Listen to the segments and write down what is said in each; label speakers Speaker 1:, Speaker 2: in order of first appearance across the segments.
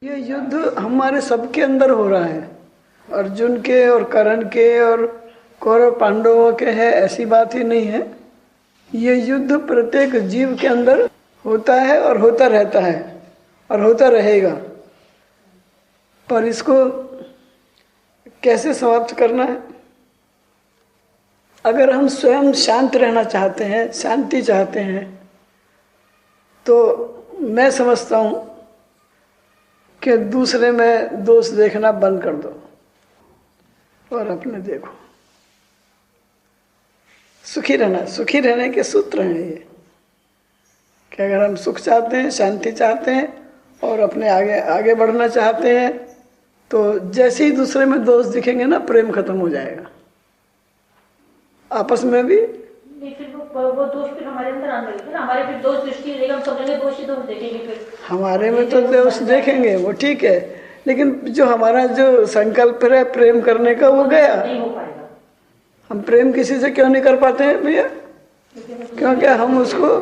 Speaker 1: ये युद्ध हमारे सबके अंदर हो रहा है। अर्जुन के और कर्ण के और कौरव पांडवों के है, ऐसी बात ही नहीं है। ये युद्ध प्रत्येक जीव के अंदर होता है और होता रहता है और होता रहेगा। पर इसको कैसे समाप्त करना है? अगर हम स्वयं शांत रहना चाहते हैं, शांति चाहते हैं, तो मैं समझता हूँ कि दूसरे में दोष देखना बंद कर दो और अपने देखो। सुखी रहना, सुखी रहने के सूत्र हैं ये कि अगर हम सुख चाहते हैं, शांति चाहते हैं और अपने आगे आगे बढ़ना चाहते हैं, तो जैसे ही दूसरे में दोष दिखेंगे ना, प्रेम खत्म हो जाएगा। आपस में भी
Speaker 2: नहीं, फिर वो दोष फिर हमारे अंदर आने लगेगा ना। हमारे फिर दोष दृष्टि रहेगा, हम समझेंगे दोष ही दोष देखेंगे। फिर
Speaker 1: हमारे में तो दोष देखेंगे, वो ठीक है, लेकिन जो हमारा जो संकल्प है प्रेम करने का, वो गया।
Speaker 2: नहीं हो पाएगा।
Speaker 1: हम प्रेम किसी से क्यों नहीं कर पाते हैं भैया? क्योंकि हम उसको,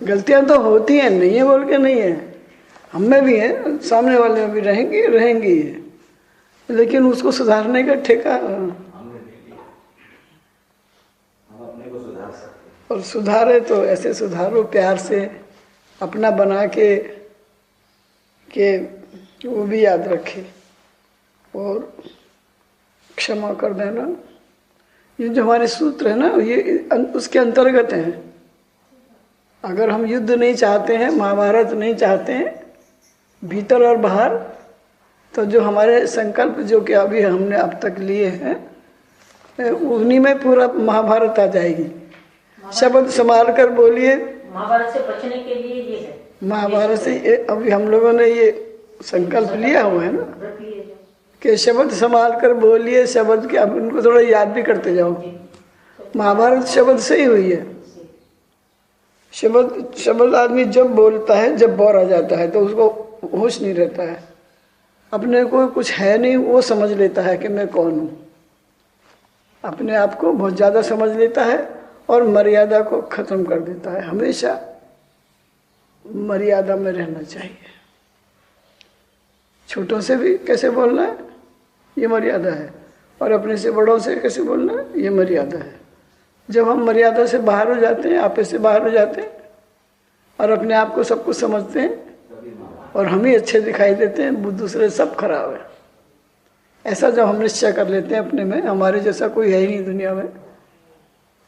Speaker 1: गलतियां तो होती हैं, नहीं है बोल के नहीं है, हम में भी है, सामने वाले में भी रहेंगी, लेकिन उसको सुधारने का ठेका और सुधारे तो ऐसे सुधारो प्यार से, अपना बना के वो भी याद रखे और क्षमा कर देना। ये जो हमारे सूत्र है ना, ये उसके अंतर्गत हैं। अगर हम युद्ध नहीं चाहते हैं, महाभारत नहीं चाहते हैं भीतर और बाहर, तो जो हमारे संकल्प जो कि अभी हमने अब तक लिए हैं, उन्हीं में पूरा महाभारत आ जाएगी। शब्द संभाल कर बोलिए।
Speaker 2: महाभारत से बचने के लिए ये है,
Speaker 1: महाभारत से अभी हम लोगों ने ये संकल्प लिया हुआ है ना कि शब्द संभाल कर बोलिए। शब्द के अब उनको थोड़ा याद भी करते जाओ। महाभारत शब्द से ही हुई है। शब्द आदमी जब बोलता है, जब बोर आ जाता है, तो उसको होश नहीं रहता है, अपने को कुछ है नहीं, वो समझ लेता है कि मैं कौन हूँ। अपने आप को बहुत ज़्यादा समझ लेता है और मर्यादा को खत्म कर देता है। हमेशा मर्यादा में रहना चाहिए। छोटों से भी कैसे बोलना है, ये मर्यादा है, और अपने से बड़ों से कैसे बोलना है, ये मर्यादा है। जब हम मर्यादा से बाहर हो जाते हैं, आपस से बाहर हो जाते हैं और अपने आप को सब कुछ समझते हैं और हम ही अच्छे दिखाई देते हैं, दूसरे सब खराब है, ऐसा जब हम निश्चय कर लेते हैं अपने में, हमारे जैसा कोई है ही नहीं दुनिया में,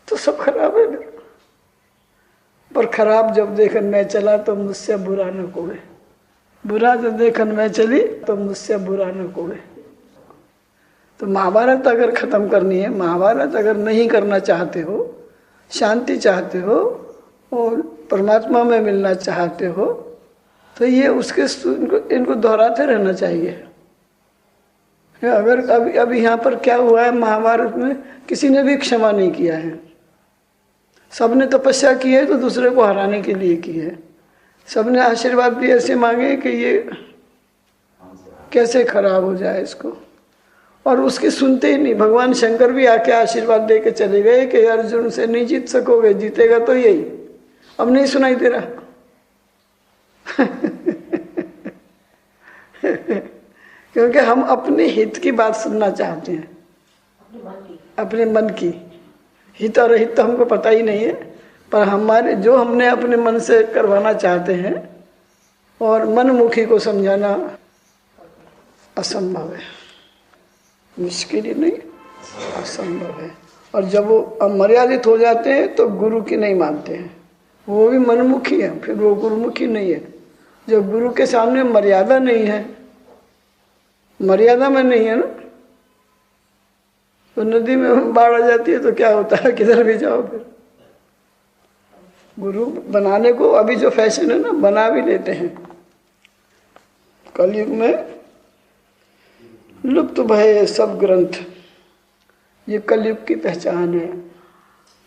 Speaker 1: तो सब खराब है। पर खराब जब देखन मैं चला तो मुझसे बुरा न कोई, बुरा जब देखन मैं चली तो मुझसे बुरा न कोई। तो महाभारत अगर खत्म करनी है, महाभारत अगर नहीं करना चाहते हो, शांति चाहते हो और परमात्मा में मिलना चाहते हो, तो ये उसके इनको दोहराते रहना चाहिए। अगर अभी यहाँ पर क्या हुआ है, महाभारत में किसी ने भी क्षमा नहीं किया है। सबने तपस्या की है तो दूसरे को हराने के लिए की है। सबने आशीर्वाद भी ऐसे मांगे कि ये कैसे खराब हो जाए इसको, और उसके सुनते ही नहीं। भगवान शंकर भी आके आशीर्वाद दे के चले गए कि अर्जुन से नहीं जीत सकोगे, जीतेगा तो यही। अब नहीं सुनाई दे रहा क्योंकि हम अपने हित की बात सुनना चाहते हैं, अपने मन की। हित और हित तो हमको पता ही नहीं है, पर हमारे जो हमने अपने मन से करवाना चाहते हैं, और मनमुखी को समझाना असंभव है, मुश्किल ही नहीं, असंभव है। और जब वो अमर्यादित हो जाते हैं तो गुरु की नहीं मानते हैं, वो भी मनमुखी है, फिर वो गुरुमुखी नहीं है। जब गुरु के सामने मर्यादा नहीं है, मर्यादा में नहीं है ना, तो नदी में बाढ़ आ जाती है तो क्या होता है, किधर भी जाओ। फिर गुरु बनाने को अभी जो फैशन है ना, बना भी लेते हैं। कलयुग में लुप्त भये सब ग्रंथ, ये कलयुग की पहचान है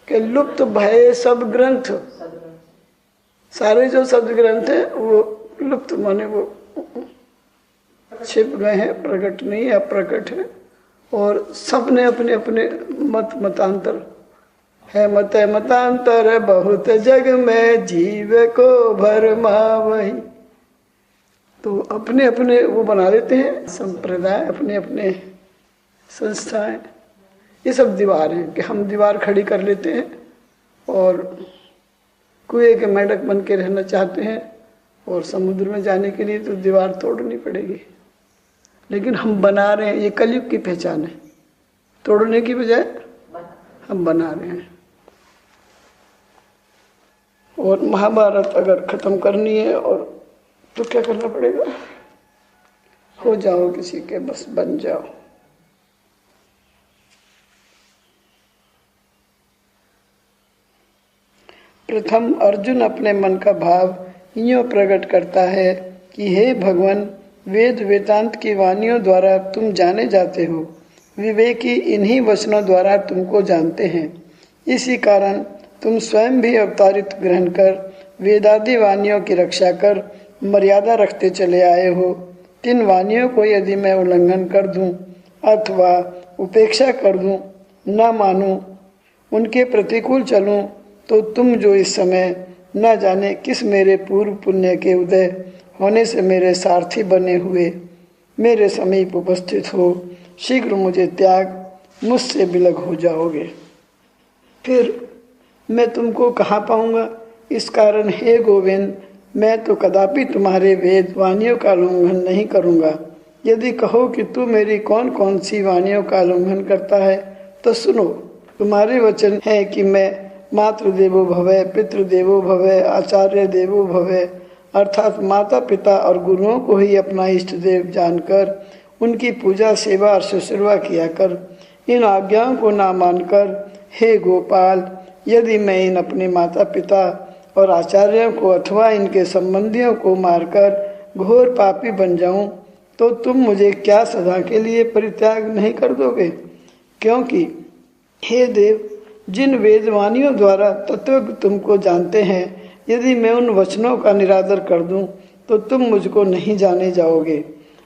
Speaker 1: कि लुप्त भये सब ग्रंथ। सारे जो शब्द ग्रंथ हैं वो लुप्त, माने वो छिप गए हैं, प्रकट नहीं है, अप्रकट है। और सब ने अपने अपने मतांतर है, मतांतर बहुत जग में, जीव को भरमा वही। तो अपने अपने वो बना देते हैं संप्रदाय, अपने अपने संस्थाएं, ये सब दीवार हैं कि हम दीवार खड़ी कर लेते हैं और कुएं के मेंढक बन के रहना चाहते हैं और समुद्र में जाने के लिए तो दीवार तोड़नी पड़ेगी। लेकिन हम बना रहे हैं, ये कलयुग की पहचान है, तोड़ने की बजाय हम बना रहे हैं। और महाभारत अगर खत्म करनी है और तो क्या करना पड़ेगा? हो जाओ किसी के, बस बन जाओ। प्रथम अर्जुन अपने मन का भाव यूं प्रकट करता है कि हे भगवान, वेद वेदांत की वाणियों द्वारा तुम जाने जाते हो, विवेकी इन्हीं वचनों द्वारा तुमको जानते हैं। इसी कारण तुम स्वयं भी अवतारित ग्रहण कर वेदादि वाणियों की रक्षा कर मर्यादा रखते चले आए हो। तीन वाणियों को यदि मैं उल्लंघन कर दूं अथवा उपेक्षा कर दूं, न मानूं, उनके प्रतिकूल चलूं, तो तुम जो इस समय न जाने किस मेरे पूर्व पुण्य के उदय होने से मेरे सारथी बने हुए मेरे समीप उपस्थित हो, शीघ्र मुझे त्याग मुझसे विलग हो जाओगे। फिर मैं तुमको कहाँ पाऊंगा? इस कारण हे गोविंद, मैं तो कदापि तुम्हारे वेद वाणियों का उल्लंघन नहीं करूंगा। यदि कहो कि तू मेरी कौन कौन सी वाणियों का उल्लंघन करता है तो सुनो, तुम्हारे वचन है कि मैं मातृदेवो भवः, पितृदेवो भवः, आचार्य देवो भवः, अर्थात माता पिता और गुरुओं को ही अपना इष्ट देव जानकर उनकी पूजा सेवा और शुश्रूषा किया कर। इन आज्ञाओं को ना मानकर हे गोपाल, यदि मैं इन अपने माता पिता और आचार्यों को अथवा इनके संबंधियों को मारकर घोर पापी बन जाऊं, तो तुम मुझे क्या सदा के लिए परित्याग नहीं कर दोगे? क्योंकि हे देव, जिन वेदवाणियों द्वारा तत्व तुमको जानते हैं, यदि मैं उन वचनों का निरादर कर दूं तो तुम मुझको नहीं जाने जाओगे,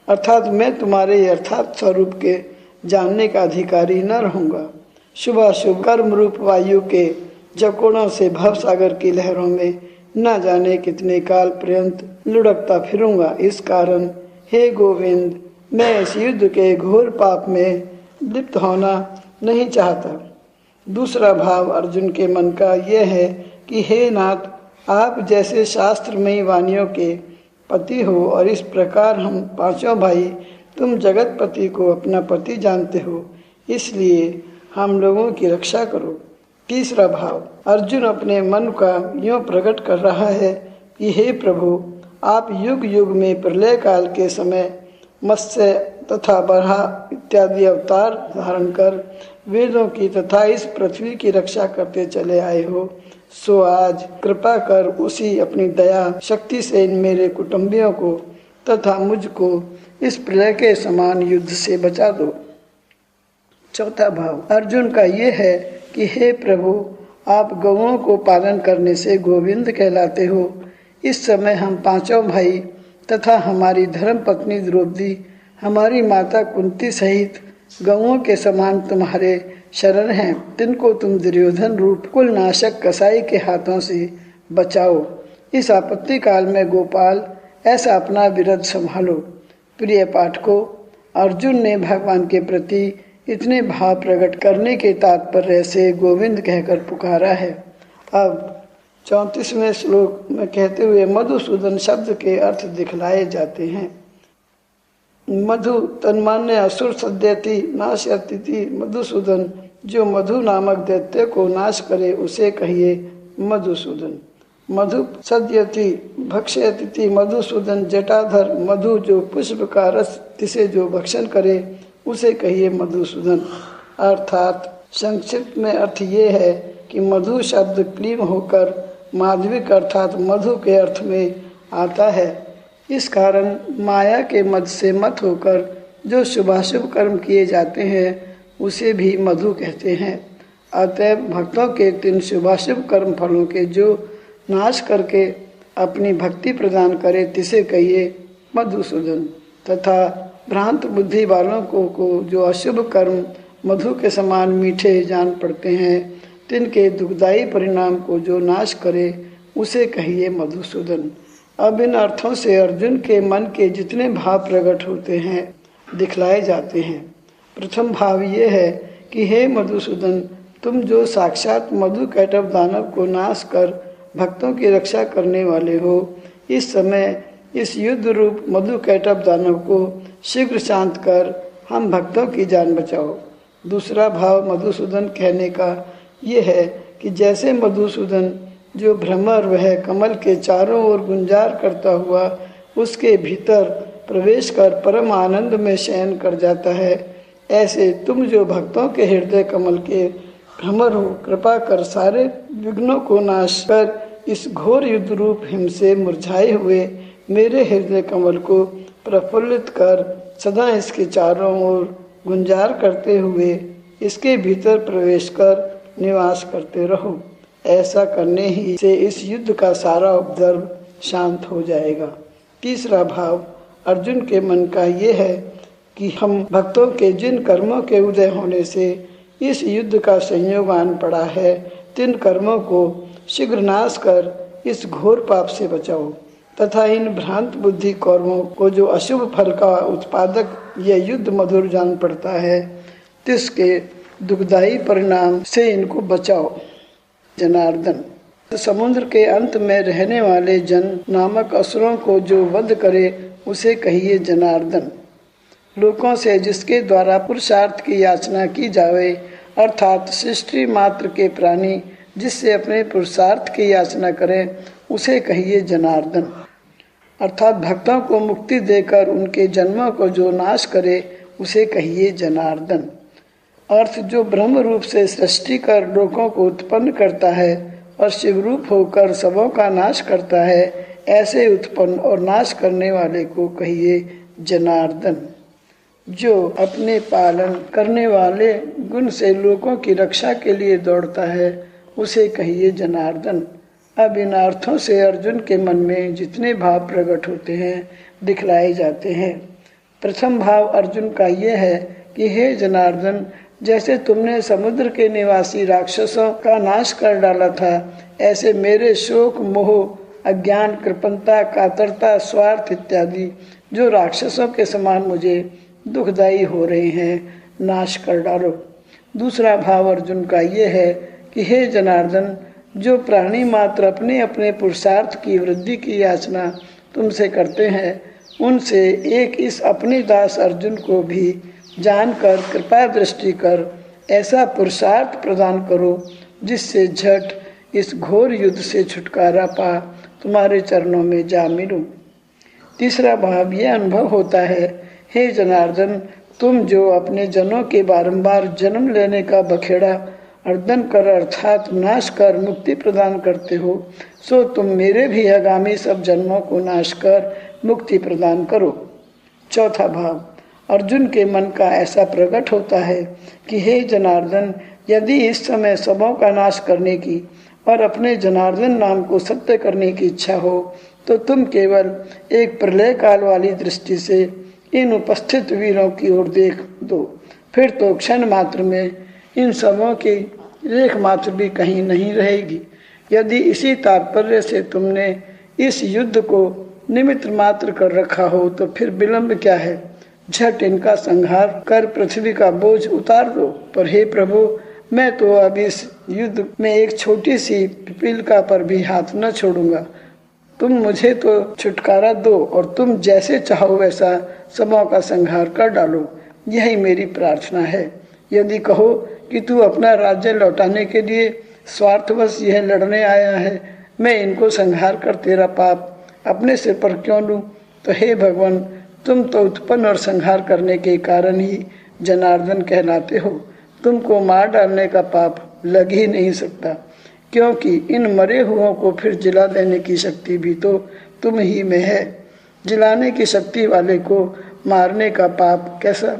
Speaker 1: अर्थात मैं तुम्हारे यथार्थ स्वरूप के जानने का अधिकारी न रहूंगा। शुभाशुभ कर्म रूप वायु के जकोड़ों से भव सागर की लहरों में न जाने कितने काल पर्यंत लुढ़कता फिरूंगा। इस कारण हे गोविंद, मैं इस युद्ध के घोर पाप में लिप्त होना नहीं चाहता। दूसरा भाव अर्जुन के मन का यह है कि हे नाथ, आप जैसे शास्त्रमयी वाणियों के पति हो और इस प्रकार हम पांचों भाई तुम जगतपति को अपना पति जानते हो, इसलिए हम लोगों की रक्षा करो। तीसरा भाव अर्जुन अपने मन का यूं प्रकट कर रहा है कि हे प्रभु, आप युग युग में प्रलय काल के समय मत्स्य तथा बरहा इत्यादि अवतार धारण कर वेदों की तथा इस पृथ्वी की रक्षा करते चले आए हो, सो आज कृपा कर उसी अपनी दया शक्ति से इन मेरे कुटुंबियों को तथा मुझको इस प्रलय के समान युद्ध से बचा दो। चौथा भाव अर्जुन का ये है कि हे प्रभु, आप गौओं को पालन करने से गोविंद कहलाते हो। इस समय हम पांचों भाई तथा हमारी धर्म पत्नी द्रौपदी, हमारी माता कुंती सहित गौओं के समान तुम्हारे शरण हैं, तिनको तुम दुर्योधन रूप कुल नाशक कसाई के हाथों से बचाओ। इस आपत्ति काल में गोपाल ऐसा अपना विरध संभालो। प्रिय पाठकों, अर्जुन ने भगवान के प्रति इतने भाव प्रकट करने के तात्पर्य से गोविंद कहकर पुकारा है। अब 34वें श्लोक में कहते हुए मधुसूदन शब्द के अर्थ दिखलाए जाते हैं। मधु तन्मान्य असुर सद्यति नाशयति मधुसूदन, जो मधु नामक दैत्य को नाश करे उसे कहिए मधुसूदन। मधु सद्यति भक्ष्यति मधुसूदन, जटाधर मधु जो पुष्प का रस तिसे जो भक्षण करे उसे कहिए मधुसूदन। अर्थात संक्षिप्त में अर्थ ये है कि मधु शब्द क्लीम होकर माधविक अर्थात मधु के अर्थ में आता है। इस कारण माया के मद से मत होकर जो शुभाशुभ कर्म किए जाते हैं उसे भी मधु कहते हैं। अतएव भक्तों के 3 शुभाशुभ कर्म फलों के जो नाश करके अपनी भक्ति प्रदान करे तिसे कहिए मधुसूदन, तथा भ्रांत बुद्धि वालों को जो अशुभ कर्म मधु के समान मीठे जान पड़ते हैं, तिनके दुखदायी परिणाम को जो नाश करे उसे कहिए मधुसूदन। अब इन अर्थों से अर्जुन के मन के जितने भाव प्रकट होते हैं दिखलाए जाते हैं। प्रथम भाव ये है कि हे मधुसूदन, तुम जो साक्षात मधु कैटभ दानव को नाश कर भक्तों की रक्षा करने वाले हो, इस समय इस युद्ध रूप मधु कैटभ दानव को शीघ्र शांत कर हम भक्तों की जान बचाओ। दूसरा भाव मधुसूदन कहने का ये है कि जैसे मधुसूदन जो भ्रमर वह कमल के चारों ओर गुंजार करता हुआ उसके भीतर प्रवेश कर परम आनंद में शयन कर जाता है, ऐसे तुम जो भक्तों के हृदय कमल के भ्रमर हो, कृपा कर सारे विघ्नों को नाश कर इस घोर युद्ध रूप हिम से मुरझाए हुए मेरे हृदय कमल को प्रफुल्लित कर सदा इसके चारों ओर गुंजार करते हुए इसके भीतर प्रवेश कर निवास करते रहो। ऐसा करने ही से इस युद्ध का सारा उपद्रव शांत हो जाएगा। तीसरा भाव अर्जुन के मन का ये है कि हम भक्तों के जिन कर्मों के उदय होने से इस युद्ध का संयोग आन पड़ा है, तिन कर्मों को शीघ्र नाश कर इस घोर पाप से बचाओ तथा इन भ्रांत बुद्धि कर्मों को जो अशुभ फल का उत्पादक यह युद्ध मधुर जान पड़ता है, तिसके दुखदायी परिणाम से इनको बचाओ। जनार्दन, समुद्र के अंत में रहने वाले जन नामक असुरों को जो वध करे उसे कहिए जनार्दन। लोकों से जिसके द्वारा पुरुषार्थ की याचना की जावे, अर्थात सृष्टि मात्र के प्राणी जिससे अपने पुरुषार्थ की याचना करें उसे कहिए जनार्दन। अर्थात भक्तों को मुक्ति देकर उनके जन्मों को जो नाश करे उसे कहिए जनार्दन। अर्थ जो ब्रह्म रूप से सृष्टि कर लोकों को उत्पन्न करता है और शिव रूप होकर सबों का नाश करता है, ऐसे उत्पन्न और नाश करने वाले को कहिए जनार्दन। जो अपने पालन करने वाले गुण से लोगों की रक्षा के लिए दौड़ता है उसे कहिए जनार्दन। अब इन अर्थों से अर्जुन के मन में जितने भाव प्रकट होते हैं दिखलाए जाते हैं। प्रथम भाव अर्जुन का यह है कि हे जनार्दन, जैसे तुमने समुद्र के निवासी राक्षसों का नाश कर डाला था, ऐसे मेरे शोक, मोह, अज्ञान, कृपणता, कातरता, स्वार्थ इत्यादि जो राक्षसों के समान मुझे दुखदायी हो रहे हैं, नाश कर डालो। दूसरा भाव अर्जुन का ये है कि हे जनार्दन, जो प्राणी मात्र अपने अपने पुरुषार्थ की वृद्धि की याचना तुमसे करते हैं, उनसे एक इस अपने दास अर्जुन को भी जानकर कृपा दृष्टि कर ऐसा पुरुषार्थ प्रदान करो जिससे झट इस घोर युद्ध से छुटकारा पा तुम्हारे चरणों में जा मिलूं। तीसरा भाव यह अनुभव होता है, हे जनार्दन, तुम जो अपने जनों के बारंबार जन्म लेने का बखेड़ा अर्दन कर अर्थात नाश कर मुक्ति प्रदान करते हो, सो तुम मेरे भी आगामी सब जन्मों को नाश कर मुक्ति प्रदान करो। चौथा भाव अर्जुन के मन का ऐसा प्रकट होता है कि हे जनार्दन, यदि इस समय सबों का नाश करने की और अपने जनार्दन नाम को सत्य करने की इच्छा हो तो तुम केवल एक प्रलय काल वाली दृष्टि से इन उपस्थित वीरों की ओर देख दो, फिर तो क्षण मात्र में इन सबों की रेख मात्र भी कहीं नहीं रहेगी। यदि इसी तात्पर्य से तुमने इस युद्ध को निमित्त मात्र कर रखा हो तो फिर विलंब क्या है, झट इनका संहार कर पृथ्वी का बोझ उतार दो। पर हे प्रभु, मैं तो अब इस युद्ध में एक छोटी सी पिपीलिका पर भी हाथ न छोड़ूंगा। तुम मुझे तो छुटकारा दो और तुम जैसे चाहो वैसा सबों का संहार कर डालो, यही मेरी प्रार्थना है। यदि कहो कि तू अपना राज्य लौटाने के लिए स्वार्थवश यह लड़ने आया है, मैं इनको संहार कर तेरा पाप अपने सिर पर क्यों लूं? तो हे भगवान, तुम तो उत्पन्न और संहार करने के कारण ही जनार्दन कहलाते हो। तुमको मार डालने का पाप लग ही नहीं सकता, क्योंकि इन मरे हुओं को फिर जिला देने की शक्ति भी तो तुम ही में है। जिलाने की शक्ति वाले को मारने का पाप कैसा?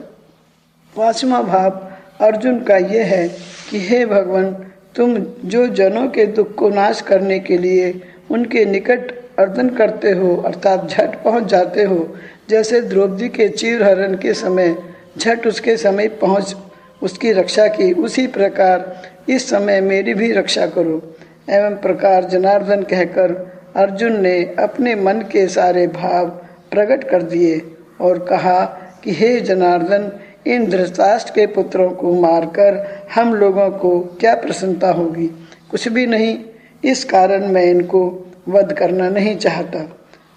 Speaker 1: पांचवा भाव अर्जुन का यह है कि हे भगवान, तुम जो जनों के दुख को नाश करने के लिए उनके निकट अर्दन करते हो अर्थात झट पहुंच जाते हो, जैसे द्रौपदी के चीरहरण के समय झट उसके समीप पहुंच उसकी रक्षा की, उसी प्रकार इस समय मेरी भी रक्षा करो। एवं प्रकार जनार्दन कहकर अर्जुन ने अपने मन के सारे भाव प्रकट कर दिए और कहा कि हे जनार्दन, इन धृतराष्ट्र के पुत्रों को मारकर हम लोगों को क्या प्रसन्नता होगी? कुछ भी नहीं। इस कारण मैं इनको वध करना नहीं चाहता।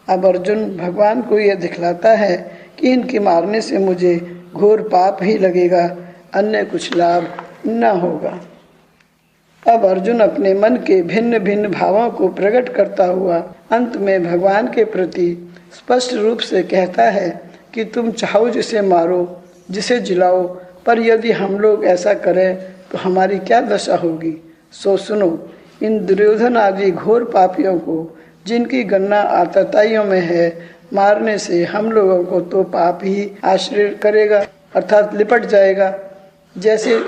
Speaker 1: अब अर्जुन भगवान को यह दिखलाता है कि इनके मारने से मुझे घोर पाप ही लगेगा, अन्य कुछ लाभ न होगा। अब अर्जुन अपने मन के भिन्न भिन्न भावों को प्रकट करता हुआ अंत में भगवान के प्रति स्पष्ट रूप से कहता है कि तुम चाहो जिसे मारो, जिसे जिलाओ, पर यदि हम लोग ऐसा करें तो हमारी क्या दशा होगी? सो सुनो, इन दुर्योधन आदि घोर पापियों को, जिनकी गणना आतताइयों में है, मारने से हम लोगों को तो पाप ही आश्रय करेगा, अर्थात लिपट जाएगा। जैसे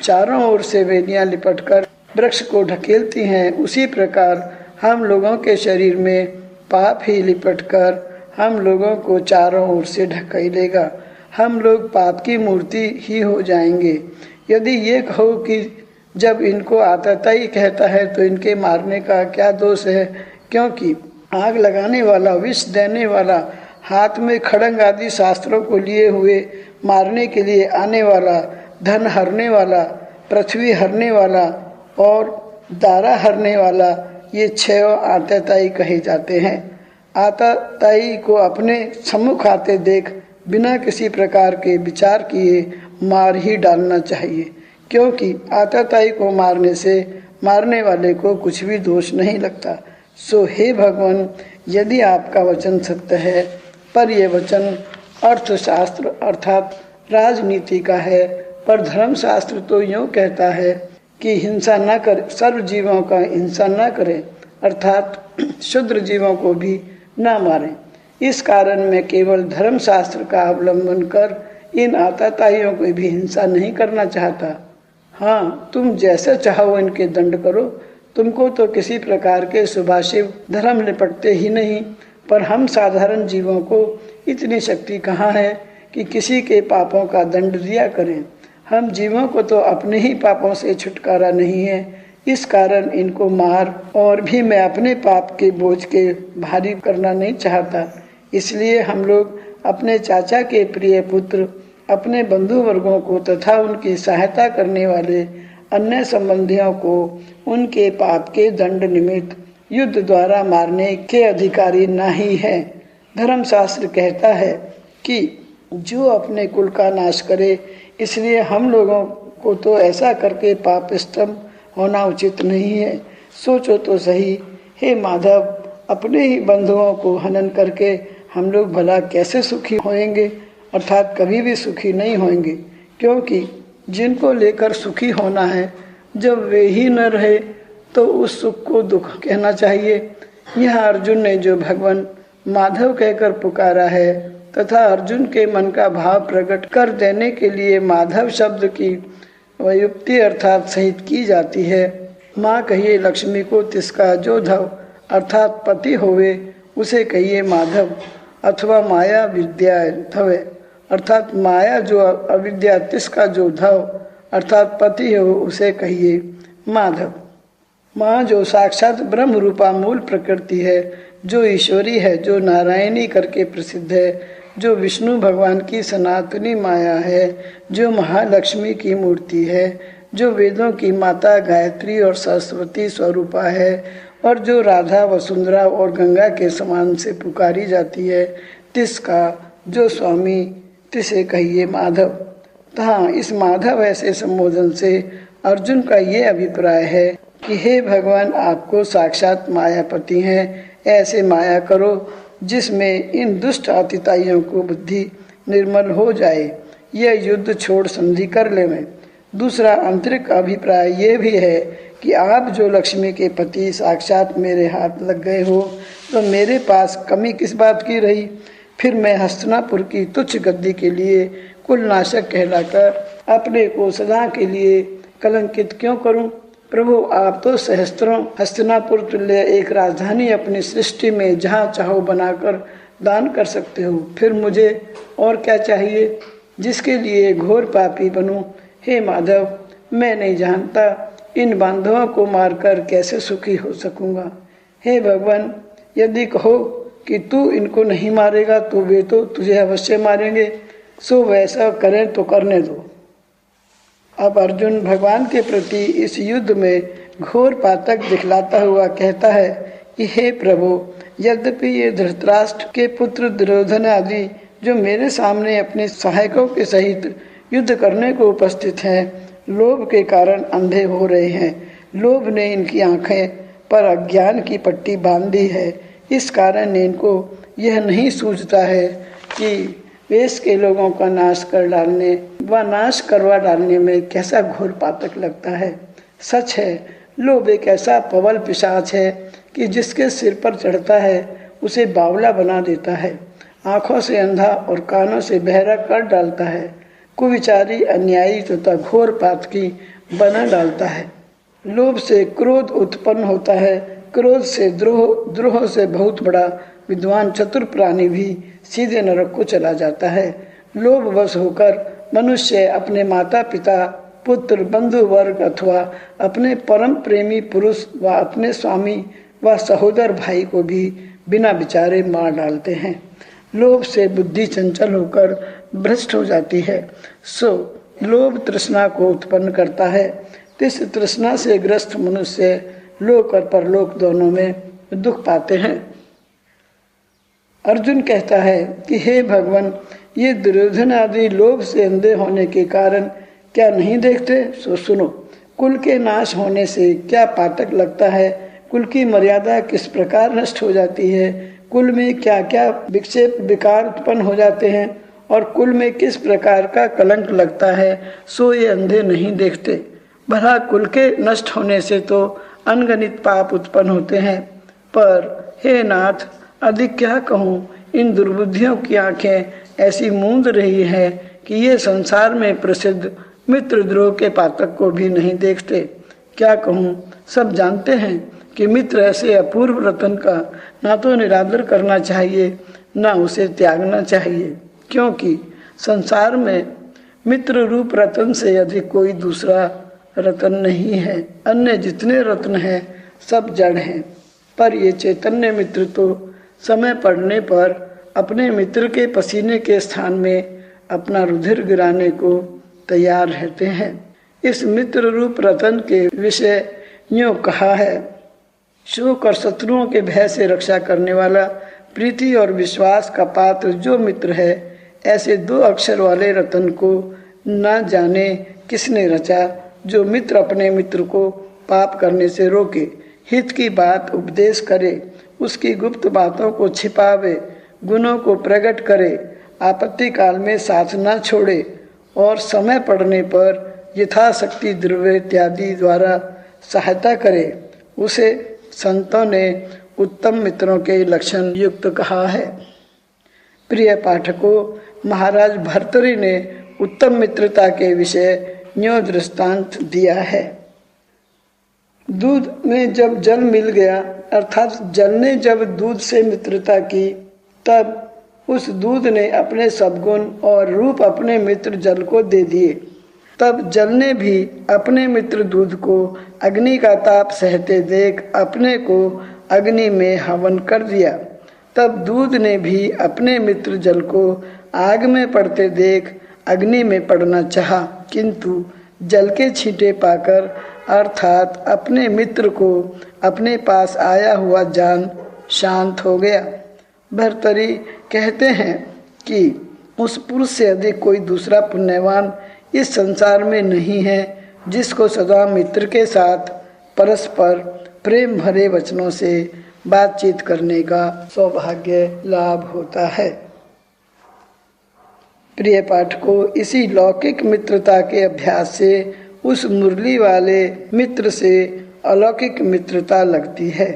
Speaker 1: चारों ओर से वेदियां लिपटकर वृक्ष को ढकेलती हैं, उसी प्रकार हम लोगों के शरीर में पाप ही लिपटकर हम लोगों को चारों ओर से ढकेलेगा। हम लोग पाप की मूर्ति ही हो जाएंगे। यदि ये कहो कि जब इनको आतताई कहता है तो इनके मारने का क्या दोष है, क्योंकि आग लगाने वाला, विष देने वाला, हाथ में खड़ंग आदि शास्त्रों को लिए हुए मारने के लिए आने वाला, धन हरने वाला, पृथ्वी हरने वाला और दारा हरने वाला, ये 6 आतताई कहे जाते हैं। आतताई को अपने सम्मुख आते देख बिना किसी प्रकार के विचार किए मार ही डालना चाहिए, क्योंकि आतताई को मारने से मारने वाले को कुछ भी दोष नहीं लगता। सो हे भगवान, यदि आपका वचन सत्य है, पर यह वचन अर्थशास्त्र अर्थात राजनीति का है, पर धर्मशास्त्र तो यूँ कहता है कि हिंसा न करे, सर्व जीवों का हिंसा न करें, अर्थात शूद्र जीवों को भी न मारें। इस कारण मैं केवल धर्मशास्त्र का अवलंबन कर इन आतताइयों को भी हिंसा नहीं करना चाहता। हाँ, तुम जैसे चाहो इनके दंड करो, तुमको तो किसी प्रकार के शुभाशुभ धर्म निपटते ही नहीं, पर हम साधारण जीवों को इतनी शक्ति कहाँ है कि किसी के पापों का दंड दिया करें। हम जीवों को तो अपने ही पापों से छुटकारा नहीं है, इस कारण इनको मार और भी मैं अपने पाप के बोझ के भारी करना नहीं चाहता। इसलिए हम लोग अपने चाचा के प्रिय पुत्र, अपने बंधु वर्गों को तथा उनकी सहायता करने वाले अन्य संबंधियों को उनके पाप के दंड निमित्त युद्ध द्वारा मारने के अधिकारी नहीं है। धर्मशास्त्र कहता है कि जो अपने कुल का नाश करे, इसलिए हम लोगों को तो ऐसा करके पापिष्टम होना उचित नहीं है। सोचो तो सही, हे माधव, अपने ही बंधुओं को हनन करके हम लोग भला कैसे सुखी होएंगे, अर्थात कभी भी सुखी नहीं होंगे, क्योंकि जिनको लेकर सुखी होना है, जब वे ही न रहे तो उस सुख को दुख कहना चाहिए। यह अर्जुन ने जो भगवान माधव कहकर पुकारा है तथा अर्जुन के मन का भाव प्रकट कर देने के लिए माधव शब्द की व्युक्ति अर्थात सहित की जाती है। माँ कहिए लक्ष्मी को, तिसका जो धव अर्थात पति होवे उसे कहिए माधव, अथवा माया विद्या धवे अर्थात माया जो अविद्या, तिसका जो धव अर्थात पति हो उसे कहिए माधव। माँ जो साक्षात ब्रह्म रूपा मूल प्रकृति है, जो ईश्वरी है, जो नारायणी करके प्रसिद्ध है, जो विष्णु भगवान की सनातनी माया है, जो महालक्ष्मी की मूर्ति है, जो वेदों की माता गायत्री और सरस्वती स्वरूपा है और जो राधा वसुंधरा और गंगा के समान से पुकारी जाती है, तिसका जो स्वामी, तिसे कहिए माधव। हाँ, इस माधव ऐसे संबोधन से अर्जुन का ये अभिप्राय है कि हे भगवान, आपको साक्षात मायापति हैं, ऐसे माया करो जिसमें इन दुष्ट आतिताइयों को बुद्धि निर्मल हो जाए, यह युद्ध छोड़ संधि कर ले में। दूसरा आंतरिक अभिप्राय ये भी है कि आप जो लक्ष्मी के पति साक्षात मेरे हाथ लग गए हो, तो मेरे पास कमी किस बात की रही? फिर मैं हस्तिनापुर की तुच्छ गद्दी के लिए कुलनाशक कहलाकर अपने को सदा के लिए कलंकित क्यों करूं? प्रभु, आप तो सहस्त्रों हस्तिनापुर तुल्य एक राजधानी अपनी सृष्टि में जहाँ चाहो बनाकर दान कर सकते हो। फिर मुझे और क्या चाहिए जिसके लिए घोर पापी बनूं? हे माधव, मैं नहीं जानता इन बांधवों को मारकर कैसे सुखी हो सकूंगा। हे भगवान, यदि कहो कि तू इनको नहीं मारेगा तो वे तो तुझे अवश्य मारेंगे, सो वैसा करें तो करने दो। अब अर्जुन भगवान के प्रति इस युद्ध में घोर पातक दिखलाता हुआ कहता है कि हे प्रभु, यद्यपि ये धृतराष्ट्र के पुत्र दुर्योधन आदि जो मेरे सामने अपने सहायकों के सहित युद्ध करने को उपस्थित हैं, लोभ के कारण अंधे हो रहे हैं। लोभ ने इनकी आंखें पर अज्ञान की पट्टी बांध दी है। इस कारण इनको यह नहीं सूझता है कि वेश के लोगों का नाश कर डालने व नाश करवा डालने में कैसा घोर पातक लगता है। सच है, लोभ एक ऐसा प्रबल पिशाच है कि जिसके सिर पर चढ़ता है उसे बावला बना देता है, आंखों से अंधा और कानों से बहरा कर डालता है, कुविचारी, अन्यायी तथा घोर पातकी बना डालता है। लोभ से क्रोध उत्पन्न होता है, क्रोध से द्रोह, द्रोह से बहुत बड़ा विद्वान चतुर प्राणी भी सीधे नरक को चला जाता है। लोभ वश होकर मनुष्य अपने माता पिता, पुत्र, बंधु वर्ग अथवा अपने परम प्रेमी पुरुष व अपने स्वामी व सहोदर भाई को भी बिना विचारे मार डालते हैं। लोभ से बुद्धि चंचल होकर भ्रष्ट हो जाती है। सो लोभ तृष्णा को उत्पन्न करता है। इस तृष्णा से ग्रस्त मनुष्य लोक और परलोक दोनों में दुख पाते हैं। अर्जुन कहता है कि हे भगवान, ये दुर्योधन आदि लोभ से अंधे होने के कारण क्या नहीं देखते? सो सुनो, कुल के नाश होने से क्या पातक लगता है, कुल की मर्यादा किस प्रकार नष्ट हो जाती है, कुल में क्या क्या विक्षेप विकार उत्पन्न हो जाते हैं और कुल में किस प्रकार का कलंक लगता है, सो ये अंधे नहीं देखते। भला कुल के नष्ट होने से तो अनगणित पाप उत्पन्न होते हैं, पर हे नाथ, अधिक क्या कहूँ, इन दुर्बुद्धियों की आंखें ऐसी मूंद रही है कि ये संसार में प्रसिद्ध मित्रद्रोह के पातक को भी नहीं देखते। क्या कहूँ, सब जानते हैं कि मित्र ऐसे अपूर्व रतन का ना तो निरादर करना चाहिए ना उसे त्यागना चाहिए, क्योंकि संसार में मित्र रूप रतन से अधिक कोई दूसरा रतन नहीं है। अन्य जितने रत्न हैं सब जड़ हैं, पर ये चैतन्य मित्र तो समय पड़ने पर अपने मित्र के पसीने के स्थान में अपना रुधिर गिराने को तैयार रहते हैं। इस मित्र रूप रतन के विषय यूँ कहा है, शोक और शत्रुओं के भय से रक्षा करने वाला, प्रीति और विश्वास का पात्र जो मित्र है, ऐसे दो अक्षर वाले रतन को न जाने किसने रचा, जो मित्र अपने मित्र को पाप करने से रोके, हित की बात उपदेश करे, उसकी गुप्त बातों को छिपावे, गुणों को प्रकट करे, आपत्ति काल में साथ न छोड़े और समय पड़ने पर यथाशक्ति द्रव्य इत्यादि द्वारा सहायता करे, उसे संतों ने उत्तम मित्रों के लक्षण युक्त कहा है। प्रिय पाठकों, महाराज भर्तृहरि ने उत्तम मित्रता के विषय न्यो दृष्टांत दिया है। दूध में जब जल मिल गया, अर्थात जल ने जब दूध से मित्रता की, तब उस दूध ने अपने सद्गुण और रूप अपने मित्र जल को दे दिए। तब जल ने भी अपने मित्र दूध को अग्नि का ताप सहते देख अपने को अग्नि में हवन कर दिया। तब दूध ने भी अपने मित्र जल को आग में पड़ते देख अग्नि में पड़ना चाहा, किंतु जल के छींटे पाकर अर्थात अपने मित्र को अपने पास आया हुआ जान शांत हो गया। भर्तृहरि कहते हैं कि उस पुरुष से अधिक कोई दूसरा पुण्यवान इस संसार में नहीं है, जिसको सदा मित्र के साथ परस्पर प्रेम भरे वचनों से बातचीत करने का सौभाग्य लाभ होता है। प्रिय पाठकों, इसी लौकिक मित्रता के अभ्यास से उस मुरली वाले मित्र से अलौकिक मित्रता लगती है।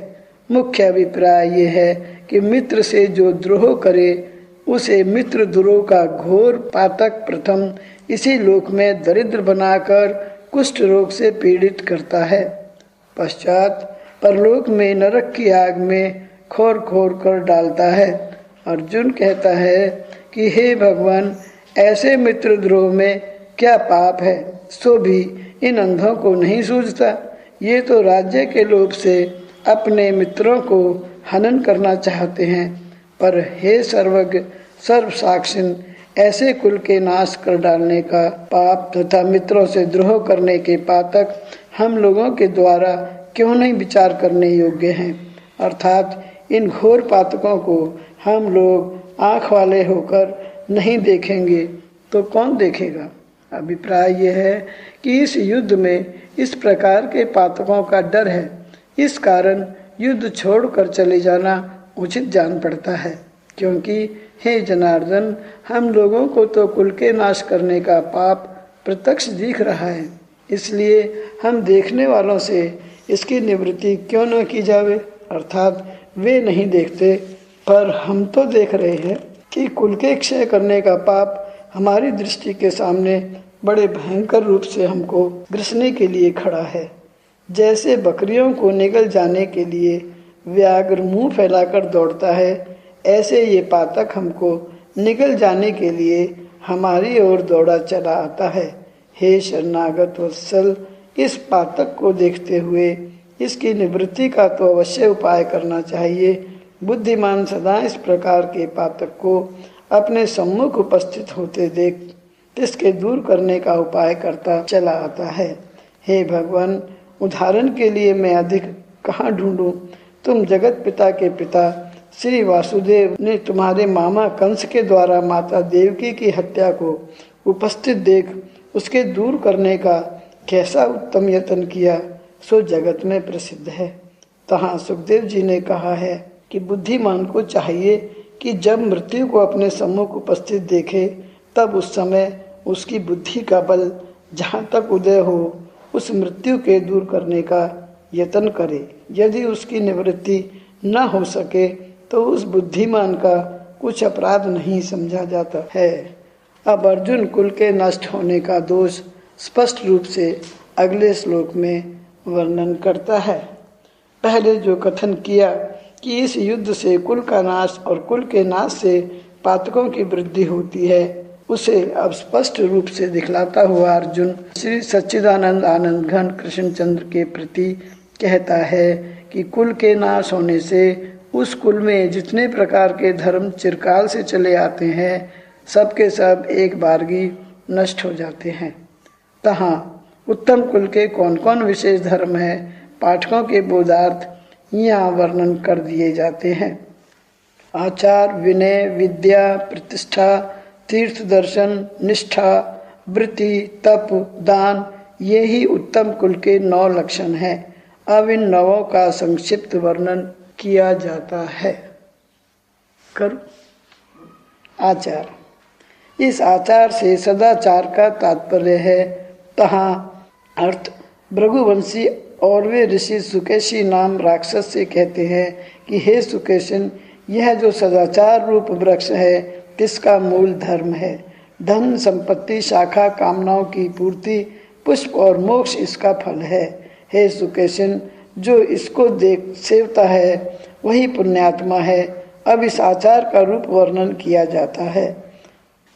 Speaker 1: मुख्य अभिप्राय ये है कि मित्र से जो द्रोह करे उसे मित्र द्रोह का घोर पातक प्रथम इसी लोक में दरिद्र बनाकर कुष्ठ रोग से पीड़ित करता है, पश्चात परलोक में नरक की आग में खोर खोर कर डालता है। अर्जुन कहता है कि हे भगवान, ऐसे मित्रद्रोह में क्या पाप है, सो भी इन अंधों को नहीं सूझता। ये तो राज्य के लोभ से अपने मित्रों को हनन करना चाहते हैं। पर हे सर्वज्ञ सर्वसाक्षिण, ऐसे कुल के नाश कर डालने का पाप तथा मित्रों से द्रोह करने के पातक हम लोगों के द्वारा क्यों नहीं विचार करने योग्य हैं। अर्थात इन घोर पातकों को हम लोग आँख वाले होकर नहीं देखेंगे तो कौन देखेगा। अभिप्राय यह है कि इस युद्ध में इस प्रकार के पातकों का डर है, इस कारण युद्ध छोड़कर चले जाना उचित जान पड़ता है। क्योंकि हे जनार्दन, हम लोगों को तो कुल के नाश करने का पाप प्रत्यक्ष दिख रहा है, इसलिए हम देखने वालों से इसकी निवृत्ति क्यों न की जावे। अर्थात वे नहीं देखते पर हम तो देख रहे हैं कि कुल के क्षय करने का पाप हमारी दृष्टि के सामने बड़े भयंकर रूप से हमको ग्रसने के लिए खड़ा है। जैसे बकरियों को निगल जाने के लिए व्याघ्र मुंह फैलाकर दौड़ता है, ऐसे ये पातक हमको निगल जाने के लिए हमारी ओर दौड़ा चला आता है। हे शरणागत वत्सल, इस पातक को देखते हुए इसकी निवृत्ति का तो अवश्य उपाय करना चाहिए। बुद्धिमान सदा इस प्रकार के पातक को अपने सम्मुख उपस्थित होते देख इसके दूर करने का उपाय करता चला आता है। हे भगवान, उदाहरण के लिए मैं अधिक कहाँ ढूंढूं। तुम जगत पिता के पिता श्री वासुदेव ने तुम्हारे मामा कंस के द्वारा माता देवकी की हत्या को उपस्थित देख उसके दूर करने का कैसा उत्तम यत्न किया, सो जगत में प्रसिद्ध है। तहाँ सुखदेव जी ने कहा है कि बुद्धिमान को चाहिए कि जब मृत्यु को अपने सम्मुख उपस्थित देखे तब उस समय उसकी बुद्धि का बल जहाँ तक उदय हो उस मृत्यु के दूर करने का यत्न करे। यदि उसकी निवृत्ति न हो सके तो उस बुद्धिमान का कुछ अपराध नहीं समझा जाता है। अब अर्जुन कुल के नष्ट होने का दोष स्पष्ट रूप से अगले श्लोक में वर्णन करता है। पहले जो कथन किया कि इस युद्ध से कुल का नाश और कुल के नाश से पातकों की वृद्धि होती है, उसे अब स्पष्ट रूप से दिखलाता हुआ अर्जुन श्री सच्चिदानंद आनंद घन कृष्णचंद्र के प्रति कहता है कि कुल के नाश होने से उस कुल में जितने प्रकार के धर्म चिरकाल से चले आते हैं सबके सब एक बारगी नष्ट हो जाते हैं। तहाँ उत्तम कुल के कौन कौन विशेष धर्म है, पाठकों के बोधार्थ यहाँ वर्णन कर दिए जाते हैं। आचार, विनय, विद्या, प्रतिष्ठा, तीर्थ दर्शन, निष्ठा, वृत्ति, तप, दान, ये ही उत्तम कुल के 9 लक्षण हैं। अब इन 9 का संक्षिप्त वर्णन किया जाता है। करो आचार। इस आचार से सदाचार का तात्पर्य है। तहाँ अर्थ भृगुवंशी और वे ऋषि सुकेशी नाम राक्षस से कहते हैं कि हे सुकेशन, यह जो सदाचार रूप वृक्ष है किसका मूल धर्म है। धन, संपत्ति, शाखा, कामनाओं की पूर्ति, पुष्प और मोक्ष इसका फल है। हे सुकेशन, जो इसको देख सेवता है वही पुण्यात्मा है। अब इस आचार का रूप वर्णन किया जाता है।